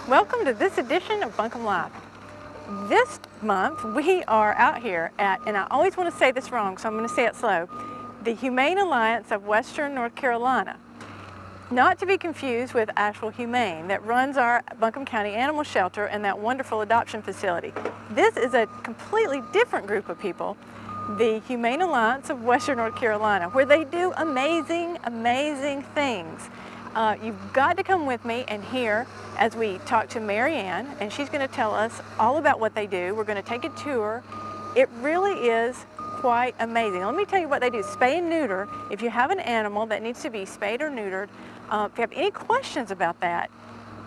Welcome to this edition of Buncombe Life. This month we are out here at, and I always want to say this wrong, so I'm going to say it slow, the Humane Alliance of Western North Carolina. Not to be confused with Asheville Humane that runs our Buncombe County Animal Shelter and that wonderful adoption facility. This is a completely different group of people, the Humane Alliance of Western North Carolina, where they do amazing, amazing things. You've got to come with me and hear as we talk to Marianne, and she's going to tell us all about what they do. We're going to take a tour. It really is quite amazing. Let me tell you what they do. Spay and neuter. If you have an animal that needs to be spayed or neutered, if you have any questions about that,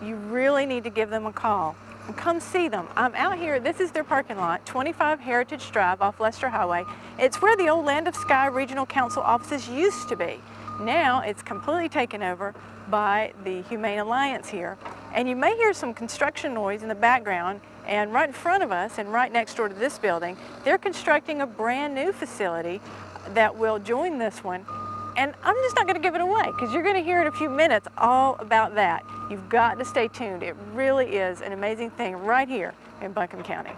you really need to give them a call. And come see them. I'm out here, this is their parking lot, 25 Heritage Drive off Leicester Highway. It's where the old Land of Sky Regional Council offices used to be. Now it's completely taken over by the Humane Alliance here. And you may hear some construction noise in the background, and right in front of us and right next door to this building, they're constructing a brand new facility that will join this one. And I'm just not going to give it away because you're going to hear in a few minutes all about that. You've got to stay tuned. It really is an amazing thing right here in Buncombe County.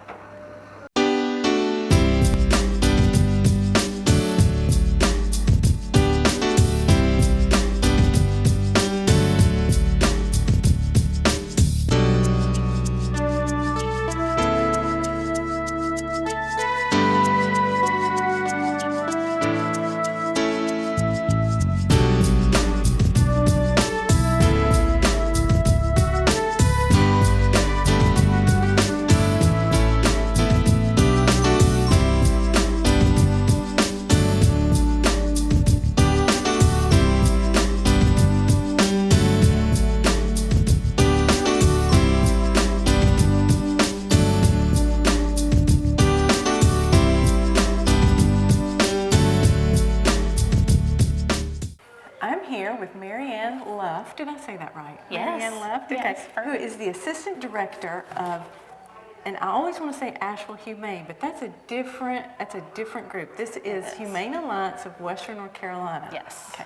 With Marianne Luft, did I say that right? Yes. Marianne Luft, okay, yes, who is the assistant director of, and I always want to say Asheville Humane, but that's a different group. This is Humane Alliance of Western North Carolina. Yes. Okay.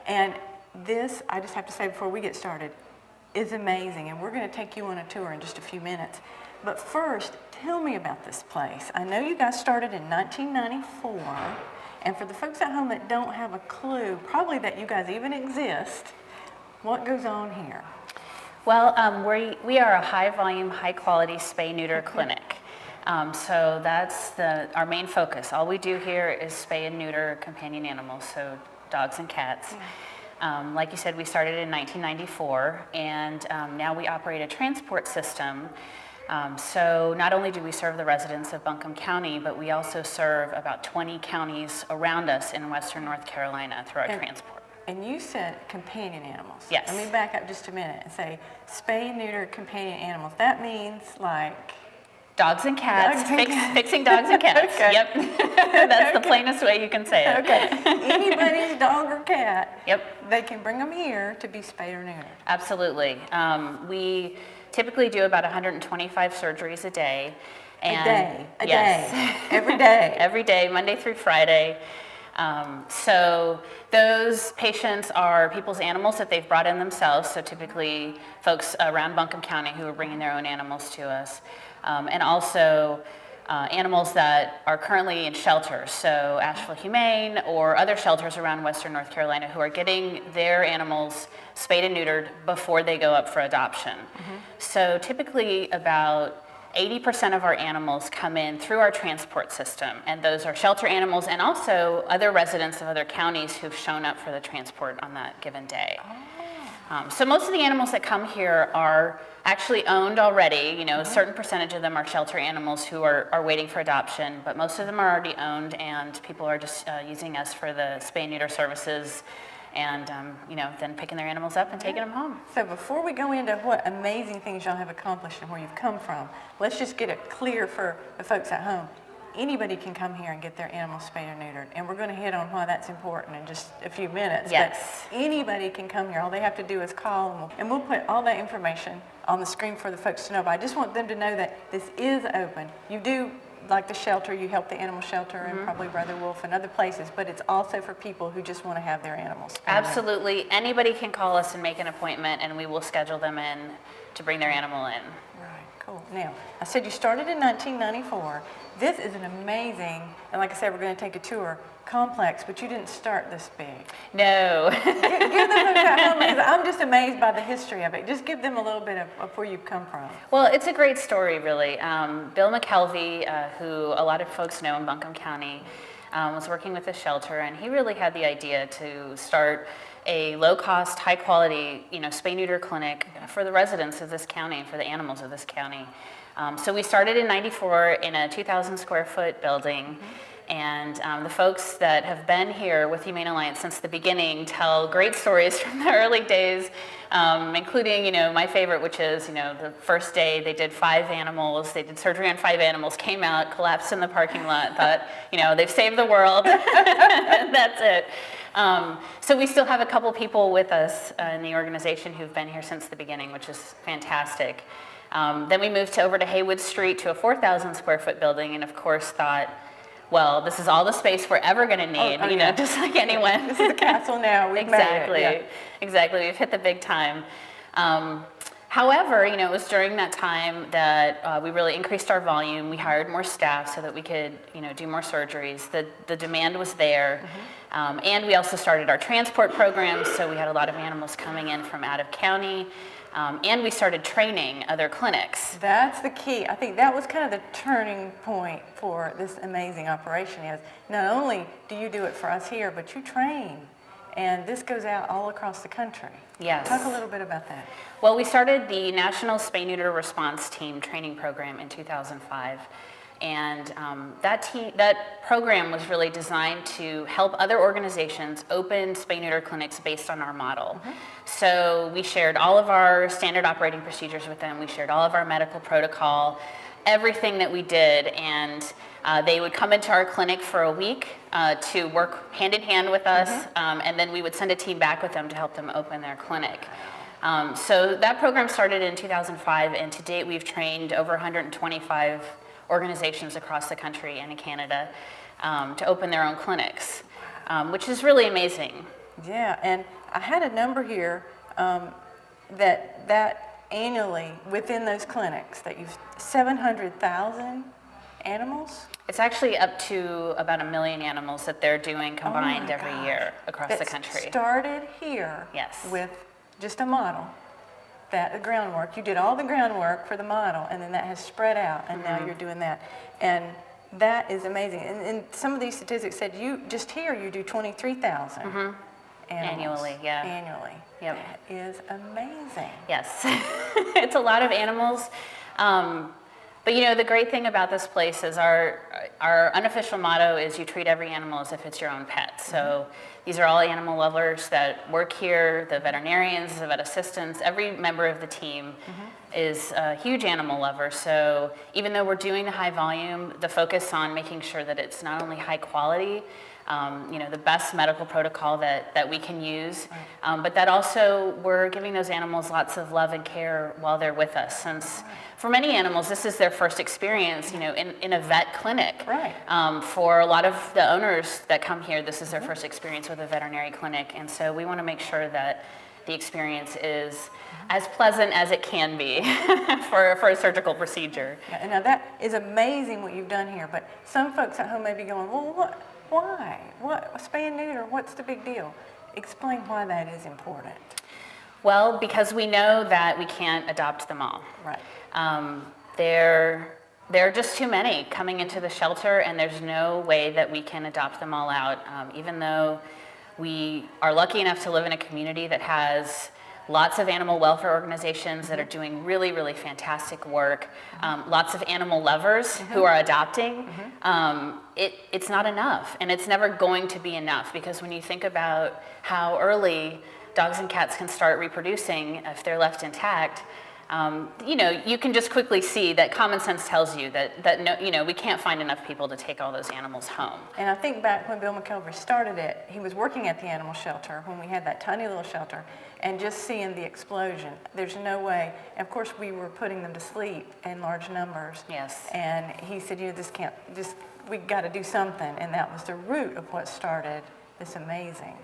And this, I just have to say before we get started, is amazing, and we're going to take you on a tour in just a few minutes. But first, tell me about this place. I know you guys started in 1994. And for the folks at home that don't have a clue, probably that you guys even exist, what goes on here? Well, we are a high-volume, high-quality spay-neuter clinic. So that's our main focus. All we do here is spay and neuter companion animals, so dogs and cats. Like you said, we started in 1994, and now we operate a transport system. So not only do we serve the residents of Buncombe County, but we also serve about 20 counties around us in Western North Carolina through our transport. And you said companion animals. Yes. Let me back up just a minute and say spay, neuter, companion animals. That means like... Dogs and cats, fixing dogs and cats. Okay. Yep. That's the plainest way you can say it. Okay. Anybody's dog or cat, Yep. They can bring them here to be spayed or neutered. Absolutely. We typically do about 125 surgeries a day. And a yes. day, every day. Every day, Monday through Friday. So those patients are people's animals that they've brought in themselves, so typically folks around Buncombe County who are bringing their own animals to us. And also animals that are currently in shelters, so Asheville Humane or other shelters around Western North Carolina who are getting their animals spayed and neutered before they go up for adoption. Mm-hmm. So typically about 80% of our animals come in through our transport system, and those are shelter animals and also other residents of other counties who've shown up for the transport on that given day. So most of the animals that come here are actually owned already. You know, a certain percentage of them are shelter animals who are waiting for adoption, but most of them are already owned, and people are just using us for the spay and neuter services, and then picking their animals up and taking them home. So before we go into what amazing things y'all have accomplished and where you've come from, let's just get it clear for the folks at home. Anybody can come here and get their animals spayed or neutered, and we're going to hit on why that's important in just a few minutes. Yes. But anybody can come here. All they have to do is call, and we'll put all that information on the screen for the folks to know. But I just want them to know that this is open. You do like the shelter, you help the animal shelter and probably Brother Wolf and other places, but it's also for people who just want to have their animals. Absolutely. Anybody can call us and make an appointment, and we will schedule them in to bring their animal in. Right, cool. Now, I said you started in 1994. This is an amazing, and like I said, we're going to take a tour, complex, but you didn't start this big. No. Give them I'm just amazed by the history of it. Just give them a little bit of where you've come from. Well, it's a great story, really. Bill McKelvey, who a lot of folks know in Buncombe County, was working with the shelter, and he really had the idea to start a low-cost, high-quality, spay-neuter clinic for the residents of this county, for the animals of this county. So we started in '94 in a 2,000 square foot building. And the folks that have been here with Humane Alliance since the beginning tell great stories from the early days, including, my favorite, which is, the first day they did 5 animals, they did surgery on 5 animals, came out, collapsed in the parking lot, thought, they've saved the world, that's it. So we still have a couple people with us in the organization who've been here since the beginning, which is fantastic. Then we moved over to Haywood Street to a 4,000 square foot building, and of course thought, well, this is all the space we're ever going to need, just like anyone. This is the castle now. We've Exactly. made it. Yeah. Exactly. We've hit the big time. However, it was during that time that we really increased our volume. We hired more staff so that we could, do more surgeries. The demand was there. And we also started our transport program, so we had a lot of animals coming in from out of county. And we started training other clinics. That's the key. I think that was kind of the turning point for this amazing operation is not only do you do it for us here, but you train. And this goes out all across the country. Yes. Talk a little bit about that. Well, we started the National Spay-Neuter Response Team training program in 2005. And that program was really designed to help other organizations open spay-neuter clinics based on our model. So we shared all of our standard operating procedures with them. We shared all of our medical protocol, everything that we did, and they would come into our clinic for a week to work hand in hand with us, and then we would send a team back with them to help them open their clinic. So that program started in 2005, and to date we've trained over 125 organizations across the country and in Canada to open their own clinics, which is really amazing. Yeah, and I had a number here that annually within those clinics that you've 700,000 animals. It's actually up to about 1 million animals that they're doing combined every year across the country. Started here Yes. with just a model. The groundwork, you did all the groundwork for the model, and then that has spread out, and now you're doing that, and that is amazing. And some of these statistics said you just here you do 23,000 animals Annually, yeah. Annually, Yep. That is amazing. Yes, it's a lot of animals. But the great thing about this place is our unofficial motto is you treat every animal as if it's your own pet. So these are all animal lovers that work here, the veterinarians, the vet assistants, every member of the team is a huge animal lover. So even though we're doing the high volume, the focus on making sure that it's not only high quality, the best medical protocol that we can use, but that also we're giving those animals lots of love and care while they're with us, since for many animals this is their first experience in a vet clinic. Right. For a lot of the owners that come here, this is their first experience with a veterinary clinic, and so we want to make sure that the experience is as pleasant as it can be for a surgical procedure. And now that is amazing what you've done here, but some folks at home may be going, well, why? What spay and neuter? What's the big deal? Explain why that is important. Well, because we know that we can't adopt them all. Right. There are just too many coming into the shelter, and there's no way that we can adopt them all out, even though we are lucky enough to live in a community that has lots of animal welfare organizations that are doing really, really fantastic work, lots of animal lovers who are adopting. It's not enough, and it's never going to be enough, because when you think about how early dogs and cats can start reproducing if they're left intact, you can just quickly see that common sense tells you that no, we can't find enough people to take all those animals home. And I think back when Bill McKelvey started it, he was working at the animal shelter when we had that tiny little shelter, and just seeing the explosion, there's no way. And of course, we were putting them to sleep in large numbers. Yes. And he said, we got to do something, and that was the root of what started this amazing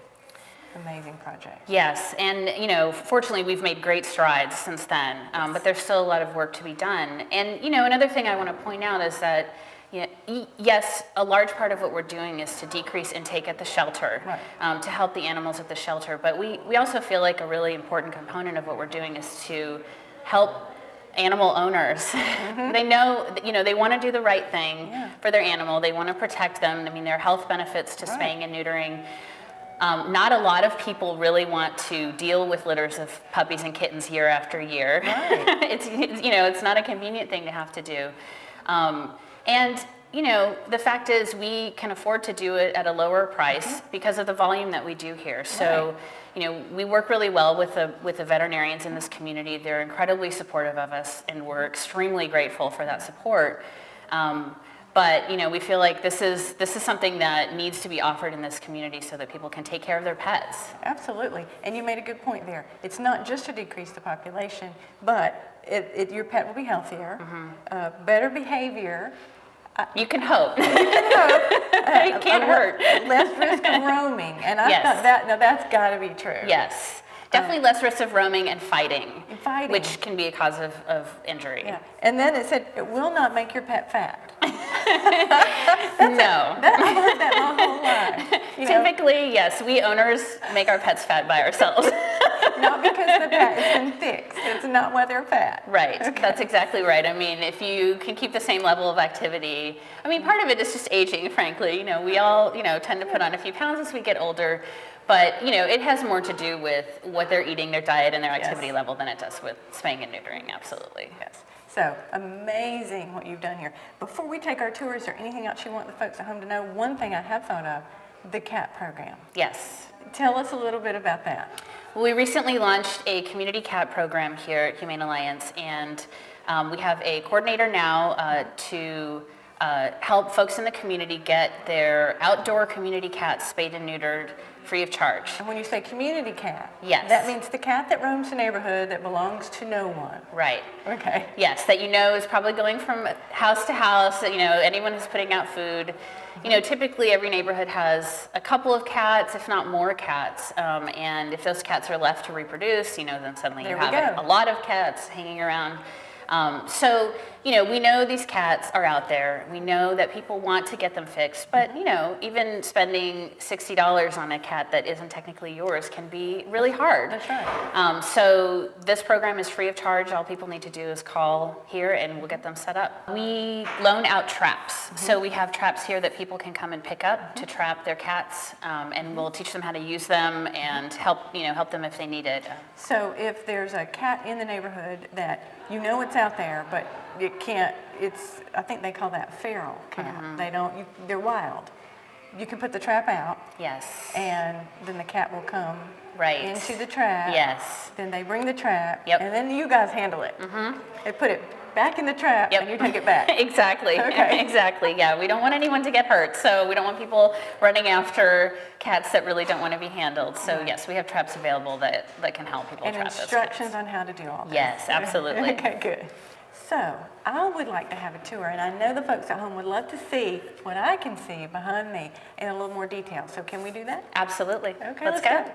project. Yes, and fortunately we've made great strides since then, but there's still a lot of work to be done. And another thing I want to point out is that yes, a large part of what we're doing is to decrease intake at the shelter, right, to help the animals at the shelter, but we also feel like a really important component of what we're doing is to help animal owners. Mm-hmm. They know, they want to do the right thing for their animal. They want to protect them. I mean, there are health benefits to spaying and neutering. Not a lot of people really want to deal with litters of puppies and kittens year after year. Right. It's not a convenient thing to have to do. And the fact is we can afford to do it at a lower price because of the volume that we do here. So, we work really well with the veterinarians in this community. They're incredibly supportive of us, and we're extremely grateful for that support. But we feel like this is something that needs to be offered in this community so that people can take care of their pets. Absolutely, and you made a good point there. It's not just to decrease the population, but your pet will be healthier, better behavior. You can hope. It can't hurt. Less risk of roaming, and I thought that's got to be true. Yes. Definitely less risk of roaming and fighting, which can be a cause of injury. Yeah. And then it said, it will not make your pet fat. No. I've heard that my whole life. Typically, yes, we owners make our pets fat by ourselves. Not because the pet has been fixed. It's not why they're fat. Right. Okay. That's exactly right. I mean, if you can keep the same level of activity, part of it is just aging, frankly. We all, tend to put on a few pounds as we get older. But, it has more to do with what they're eating, their diet, and their activity level than it does with spaying and neutering, absolutely. Yes. So, amazing what you've done here. Before we take our tour, is there anything else you want the folks at home to know? One thing I have thought of, the cat program. Yes. Tell us a little bit about that. Well, we recently launched a community cat program here at Humane Alliance, and we have a coordinator now to help folks in the community get their outdoor community cats spayed and neutered free of charge. And when you say community cat, yes, that means the cat that roams the neighborhood that belongs to no one. Right. Okay. Yes, that is probably going from house to house, that anyone who's putting out food. Typically every neighborhood has a couple of cats, if not more cats, and if those cats are left to reproduce, then suddenly you have a lot of cats hanging around. So, we know these cats are out there. We know that people want to get them fixed, but, even spending $60 on a cat that isn't technically yours can be really hard. That's right. So this program is free of charge. All people need to do is call here and we'll get them set up. We loan out traps. So we have traps here that people can come and pick up to trap their cats, and we'll teach them how to use them and help them if they need it. So if there's a cat in the neighborhood that it's out there, but I think they call that feral cat. They're wild. You can put the trap out. Yes. And then the cat will come right into the trap. Yes. Then they bring the trap. Yep. And then you guys handle it. They put it back in the trap, and you take it back. Exactly. Okay. Exactly. Yeah. We don't want anyone to get hurt, so we don't want people running after cats that really don't want to be handled. So yes, we have traps available that can help people trap those cats. And instructions on how to do all this. Yes, absolutely. Okay, good. So I would like to have a tour, and I know the folks at home would love to see what I can see behind me in a little more detail. So can we do that? Absolutely. Okay, let's go.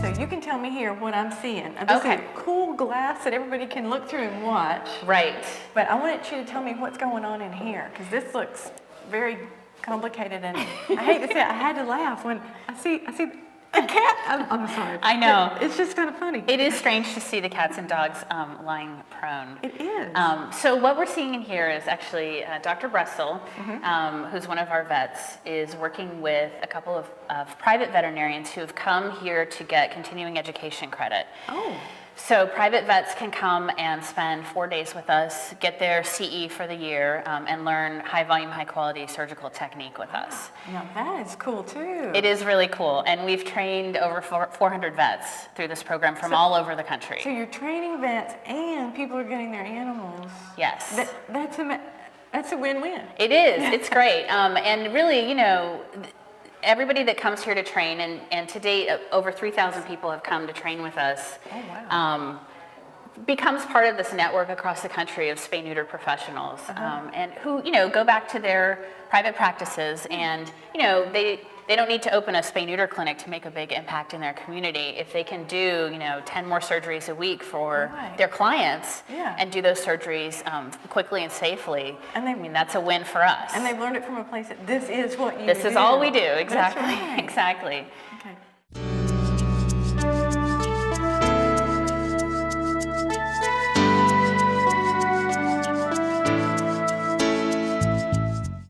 So you can tell me here what I'm seeing. This is cool glass that everybody can look through and watch. Right. But I wanted you to tell me what's going on in here, because this looks very complicated, and I hate to say it, I had to laugh when I see a cat. I'm sorry. I know. It's just kind of funny. It is strange to see the cats and dogs lying prone. It is. So what we're seeing in here is actually Dr. Bressel, who's one of our vets, is working with a couple of private veterinarians who have come here to get continuing education credit. Oh. So private vets can come and spend 4 days with us, get their CE for the year, and learn high volume, high quality surgical technique with us. Now that is cool too. It is really cool, and we've trained over 400 vets through this program from all over the country. So you're training vets and people are getting their animals. Yes. That's a win-win. It is. It's great. And really, you know, everybody that comes here to train, and to date, over 3,000 people have come to train with us. Oh, wow. Becomes part of this network across the country of spay-neuter professionals, and who, you know, go back to their private practices, and, you know, they don't need to open a spay-neuter clinic to make a big impact in their community. If they can do, you know, 10 more surgeries a week for their clients, and do those surgeries quickly and safely, I mean, that's a win for us. And they've learned it from a place that this is what you do. This is all we do, exactly. That's right. Exactly. Okay.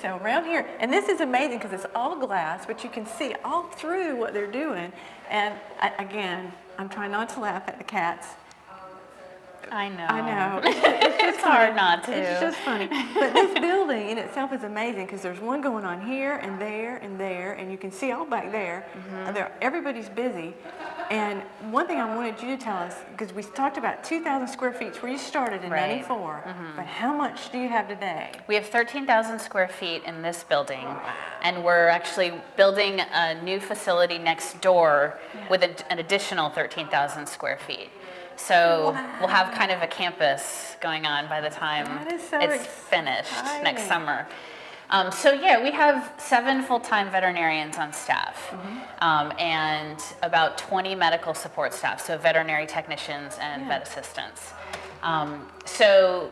So around here, and this is amazing because it's all glass, but you can see all through what they're doing. And again, I'm trying not to laugh at the cats. I know. I know. It's hard not to. It's just funny. But this building in itself is amazing because there's one going on here and there and there, and you can see all back there. Everybody's busy. And one thing I wanted you to tell us, because we talked about 2,000 square feet where you started in '94, but how much do you have today? We have 13,000 square feet in this building, and we're actually building a new facility next door with an additional 13,000 square feet. So we'll have kind of a campus going on by the time it's finished next summer. So yeah, we have 7 full-time veterinarians on staff, and about 20 medical support staff, so veterinary technicians and vet assistants. So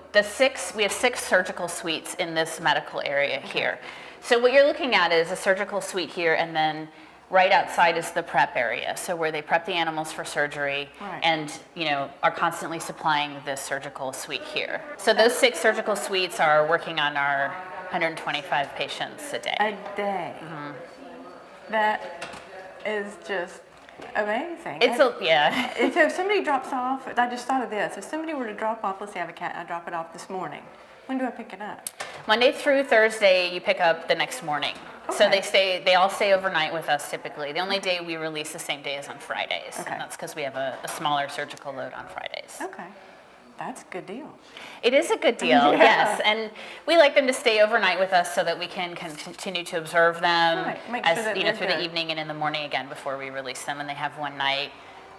we have 6 surgical suites in this medical area here. So what you're looking at is a surgical suite here, and then right outside is the prep area, so where they prep the animals for surgery, and, you know, are constantly supplying this surgical suite here. So those 6 surgical suites are working on our 125 patients a day. A day. That is just amazing. So if somebody drops off, I just thought of this. If somebody were to drop off, let's say I have a cat and I drop it off this morning, when do I pick it up? Monday through Thursday, you pick up the next morning. So they all stay overnight with us typically. The only day we release the same day is on Fridays, and that's because we have a smaller surgical load on Fridays. Okay. That's a good deal. It is a good deal, yes. And we like them to stay overnight with us so that we can continue to observe them through the evening and in the morning again before we release them, and they have one night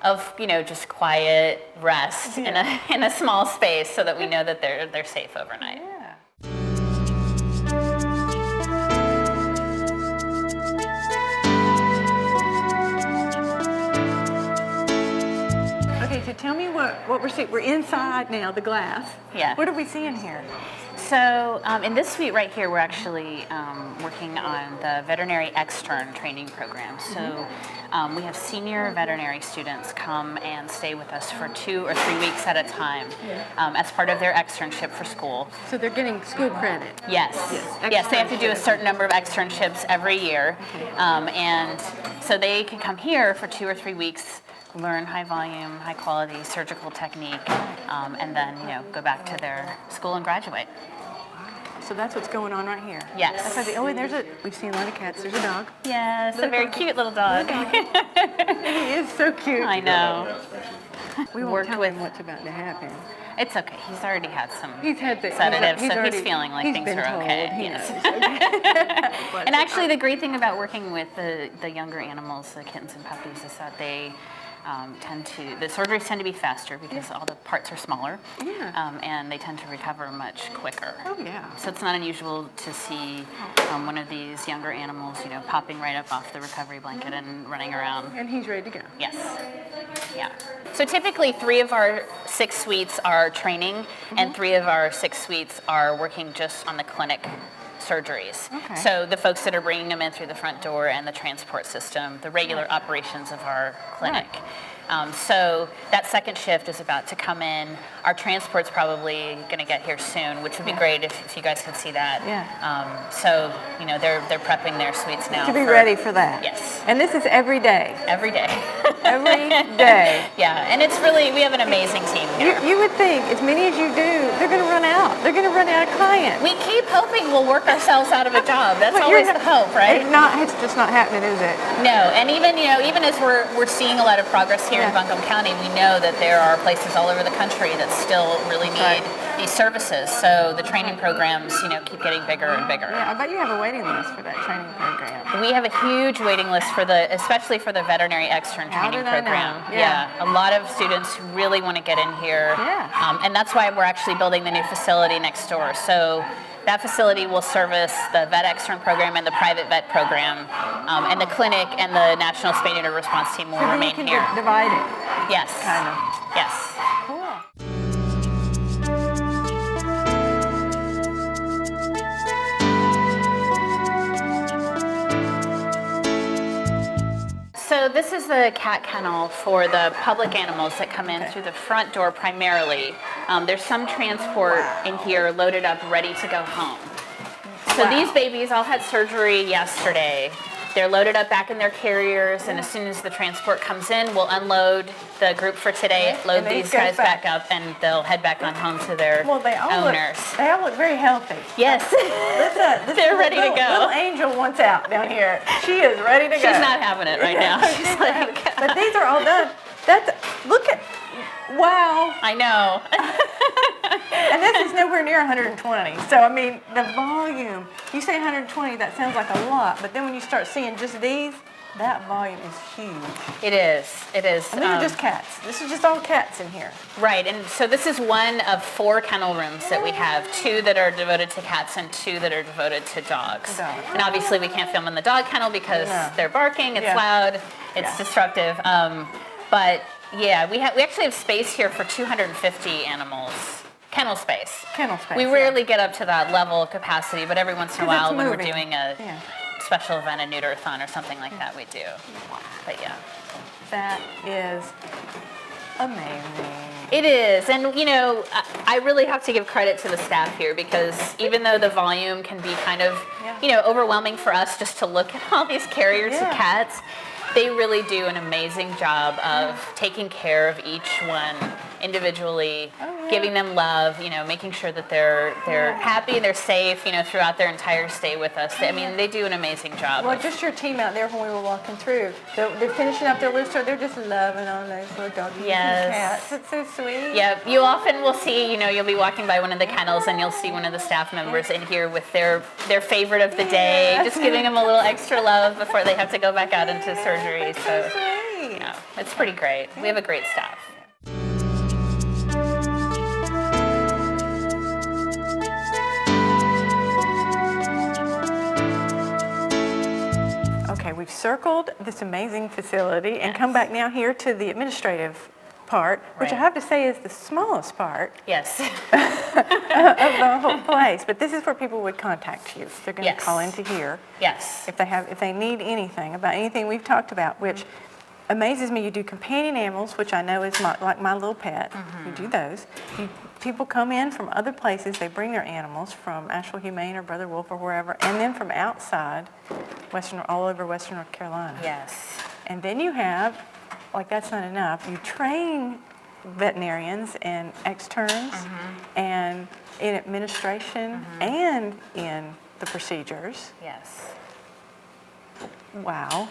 of, you know, just quiet rest in a small space so that we know that they're safe overnight. Okay, so tell me what we're seeing. We're inside now, the glass. Yeah. What are we seeing here? So in this suite right here, we're actually working on the veterinary extern training program. So we have senior veterinary students come and stay with us for 2 or 3 weeks at a time as part of their externship for school. So they're getting school credit? Yes, they have to do a certain number of externships every year. And so they can come here for 2 or 3 weeks, learn high volume, high quality surgical technique, and then, you know, go back to their school and graduate. So that's what's going on right here. Yes. We've seen a lot of cats. There's a dog. Yes, a very cute little dog. He is so cute. I know. We won't tell him what's about to happen. It's okay. He's already had some sedatives, so he's feeling like things are okay. He knows. Okay. And actually, the great thing about working with the younger animals, the kittens and puppies, is that they the surgeries tend to be faster because all the parts are smaller, and they tend to recover much quicker. Oh yeah. So it's not unusual to see one of these younger animals, you know, popping right up off the recovery blanket and running around. And he's ready to go. Yes. Yeah. So typically 3 of our 6 suites are training, and 3 of our 6 suites are working just on the clinic surgeries. Okay. So the folks that are bringing them in through the front door and the transport system, the regular operations of our clinic. So that second shift is about to come in. Our transport's probably going to get here soon, which would be great if you guys could see that. Yeah. So, you know, they're prepping their suites now. To be ready for that. Yes. And this is every day. Every day. Every day. Yeah, and it's really, we have an amazing team here. You would think as many as you do, they're going to run out. They're going to run out of clients. We keep hoping we'll work ourselves out of a job. That's always the hope, right? It's just not happening, is it? No, and even even as we're seeing a lot of progress here in Buncombe County, we know that there are places all over the country that still really need these services. So the training programs, keep getting bigger and bigger. Yeah, I bet you have a waiting list for that training program. We have a huge waiting list especially for the veterinary extern training program. Yeah, a lot of students who really want to get in here. Yeah. And that's why we're actually building the new facility next door. So that facility will service the vet extern program and the private vet program, and the clinic and the National Spay Neuter Response Team will remain you can here. Divide it. Yes. Kind of. Yes. Cool. So this is the cat kennel for the public animals that come in through the front door primarily. There's some transport in here loaded up, ready to go home. So these babies all had surgery yesterday. They're loaded up back in their carriers, and as soon as the transport comes in, we'll unload the group for today, load these guys back up, and they'll head back on home to their owners. They all look very healthy. Yes. They're ready to go. Little Angel wants out down here. She is ready to go. She's not having it right now. She's like, but these are all done. Look at, wow. I know. And this is nowhere near 120. So, I mean, the volume, you say 120, that sounds like a lot, but then when you start seeing just these, that volume is huge. It is. It is. And these are just cats. This is just all cats in here. Right, and so this is one of 4 kennel rooms that we have, 2 that are devoted to cats and 2 that are devoted to dogs. And obviously we can't film in the dog kennel because they're barking, it's loud, it's disruptive. But yeah, we actually have space here for 250 animals. Kennel space. We rarely get up to that level of capacity, but every once in a while when we're doing a special event, a neuter-a-thon or something like that, we do. But yeah. That is amazing. It is, and I really have to give credit to the staff here because even though the volume can be kind of, overwhelming for us just to look at all these carriers of cats, they really do an amazing job of taking care of each one individually, giving them love, making sure that they're happy and they're safe, throughout their entire stay with us. I mean, they do an amazing job. Well, just your team out there when we were walking through, they're finishing up their list, so they're just loving on those little doggies and cats. It's so sweet. Yep. You often will see, you'll be walking by one of the kennels and you'll see one of the staff members in here with their favorite of the day, just giving them a little extra love before they have to go back out into surgery. So, it's pretty great. We have a great staff. Okay, we've circled this amazing facility and come back now here to the administrative part, which I have to say is the smallest part Yes. of the whole place. But this is where people would contact you. They're going to call into here. Yes. If they need anything about anything we've talked about, which amazes me. You do companion animals, which I know is like my little pet. You do those. People come in from other places. They bring their animals from Asheville Humane or Brother Wolf or wherever, and then from outside, all over Western North Carolina. Yes. And then you have, like that's not enough, you train veterinarians and externs and in administration and in the procedures. Yes. Wow.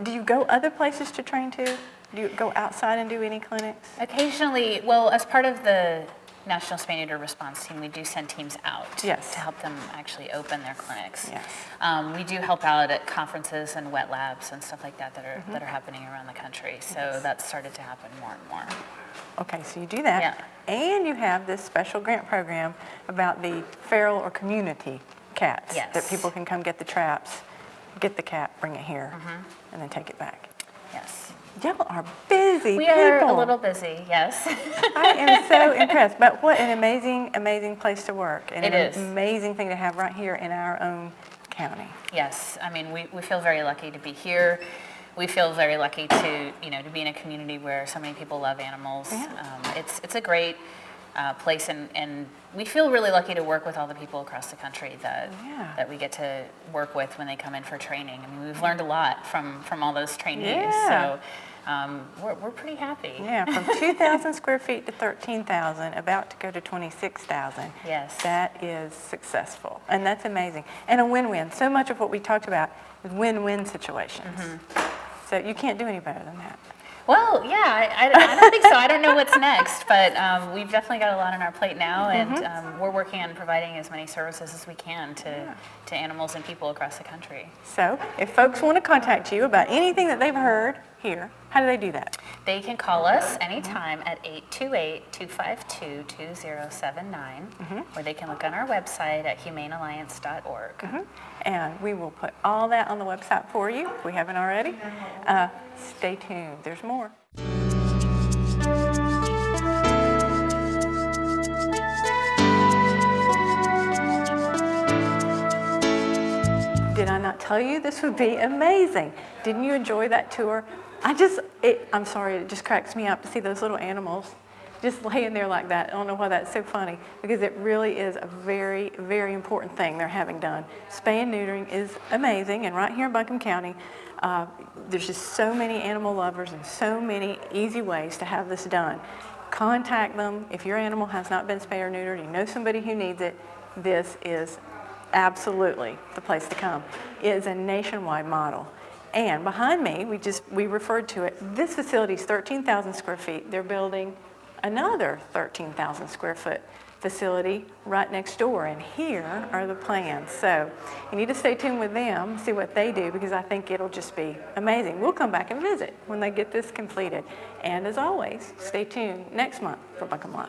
Do you go other places to train too? Do you go outside and do any clinics? Occasionally, well, as part of the National Spay Neuter Response Team, we do send teams out to help them actually open their clinics. Yes. We do help out at conferences and wet labs and stuff like that that are happening around the country. So that's started to happen more and more. Okay, so you do that. And you have this special grant program about the feral or community cats that people can come get the traps, get the cat, bring it here, and then take it back. Yes. Y'all are busy We people. are a little busy, yes. I am so impressed. But what an amazing, amazing place to work. And It is. An amazing thing to have right here in our own county. Yes, I mean, we feel very lucky to be here. We feel very lucky to, to be in a community where so many people love animals. Yeah. It's a great place, and we feel really lucky to work with all the people across the country that we get to work with when they come in for training. I mean, we've learned a lot from all those trainees. Yeah. So we're pretty happy. Yeah, from 2,000 square feet to 13,000, about to go to 26,000. Yes. That is successful, and that's amazing. And a win-win. So much of what we talked about is win-win situations. So you can't do any better than that. Well, yeah, I don't think so. I don't know what's next, but we've definitely got a lot on our plate now, and we're working on providing as many services as we can to animals and people across the country. So if folks want to contact you about anything that they've heard here, how do they do that? They can call us anytime at 828-252-2079, or they can look on our website at humanealliance.org. And we will put all that on the website for you if we haven't already. Stay tuned, there's more. Did I not tell you this would be amazing? Didn't you enjoy that tour? I'm sorry, it just cracks me up to see those little animals just laying there like that. I don't know why that's so funny, because it really is a very, very important thing they're having done. Spay and neutering is amazing, and right here in Buncombe County, there's just so many animal lovers and so many easy ways to have this done. Contact them. If your animal has not been spayed or neutered, you know somebody who needs it, this is absolutely the place to come. It is a nationwide model. And behind me, we referred to it, this facility is 13,000 square feet. They're building another 13,000 square foot facility right next door, and here are the plans. So you need to stay tuned with them, see what they do, because I think it'll just be amazing. We'll come back and visit when they get this completed. And as always, stay tuned next month for Buncombe Life.